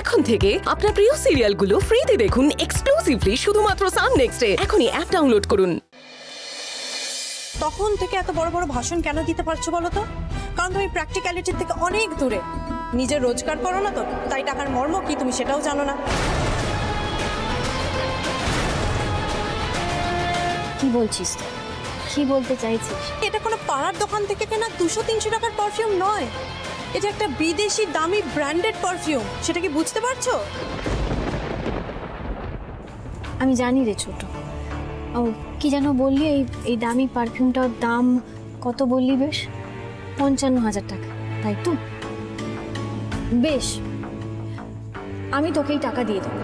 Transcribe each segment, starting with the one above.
এখন থেকে আপনার প্রিয় সিরিয়ালগুলো ফ্রিতে দেখুন এক্সক্লুসিভলি শুধুমাত্র সান নেক্সটে। এখনই অ্যাপ ডাউনলোড করুন। তখন থেকে এত বড় বড় ভাষণ কেন দিতে পারছো বলো তো? কারণ তুমি প্র্যাকটিক্যালিটির থেকে অনেক দূরে। নিজের রোজগার করো না তো, তাই টাকার মর্ম কি তুমি সেটাও জানো না। কি বলছিস? কি বলতে চাইছিস? এটা কোনো পাড়ার দোকান থেকে কেনা 200-300 টাকার পারফিউম নয়, এটা একটা বিদেশি দামি ব্র্যান্ডেড পারফিউম। সেটা কি বুঝতে পারছো? আমি জানি রে ছোট। ও কি যেন বললি, এই দামি পারফিউমটার দাম কত বললি? বেশ 55,000 টাকা, তাই তো? বেশ, আমি তোকেই টাকা দিয়ে দেবো।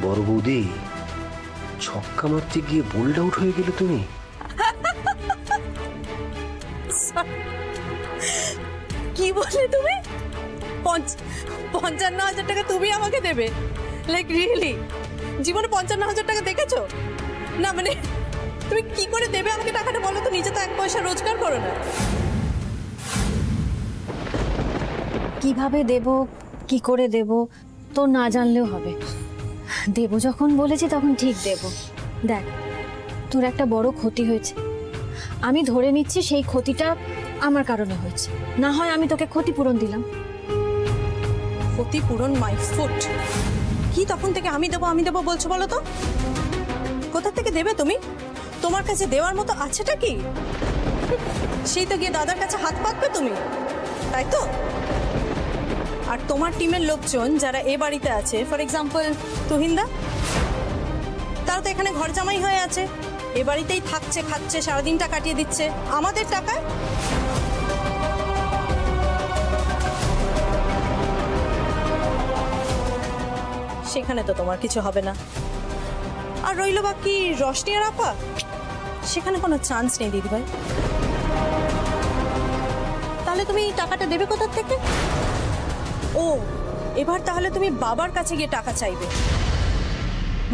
বড় বৌদি, ছক্কা মারতে গিয়ে বোল্ড আউট হয়ে গেলে তুমি। কি বললে তুমি? 55,000 টাকা তুমি আমাকে দেবে? Like really? জীবনে 55,000 টাকা দেখেছো? না মানে তুমি কি করে দেবে আমাকে টাকাটা বলো তো? নিজে তো 1 পয়সা রোজগার করো না। কিভাবে দেব, কি করে দেব তোর না জানলেও হবে। দেব যখন বলেছি তখন ঠিক দেব। দেখ, তোর একটা বড় ক্ষতি হয়েছে, আমি ধরে নিচ্ছি সেই ক্ষতিটা আমার কারণে হয়েছে। না হয় আমি তোকে ক্ষতিপূরণ দিলাম। ক্ষতিপূরণ মাই ফুট? কি তখন থেকে আমি দেবো বলছো বলো তো? কোথা থেকে দেবে তুমি? তোমার কাছে দেওয়ার মতো আছেটা কি? সেই তো গিয়ে দাদার কাছে হাত পাতবে তুমি, তাই তো? আর তোমার টিমের লোকজন যারা এ বাড়িতে আছে, ফর এক্সাম্পল তুহিনদা, তারা তো এখানে ঘর জামাই হয়ে আছে, এ বাড়িতেই থাকছে, খাচ্ছে, সারাদিনটা কাটিয়ে দিচ্ছে আমাদের টাকায়। সেখানে তো তোমার কিছু হবে না। আর রইল বাকি রশনি আর আপা, সেখানে কোনো চান্স নেই দিদিভাই। তাহলে তুমি টাকাটা দেবে কোথা থেকে? ও, এবার তাহলে তুমি বাবার কাছে গিয়ে টাকা চাইবে,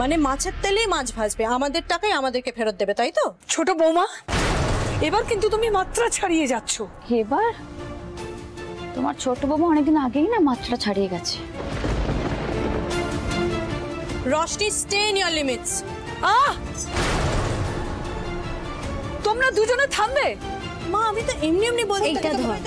মানে মাছের তেলেই মাছ ভাজবে, আমাদের টাকাই আমাদেরকে ফেরত দেবে, তাই তো? ছোট বৌমা, এবার কিন্তু তুমি মাত্রা ছাড়িয়ে যাচ্ছ। এবার তোমার ছোট বৌমা অনেকদিন আগেই না মাত্রা ছাড়িয়ে গেছে। Roshni, stay in your limits. তোমরা দুজনে থামবে? মা, আমি তো এমনি বলতে। এইটা ধর।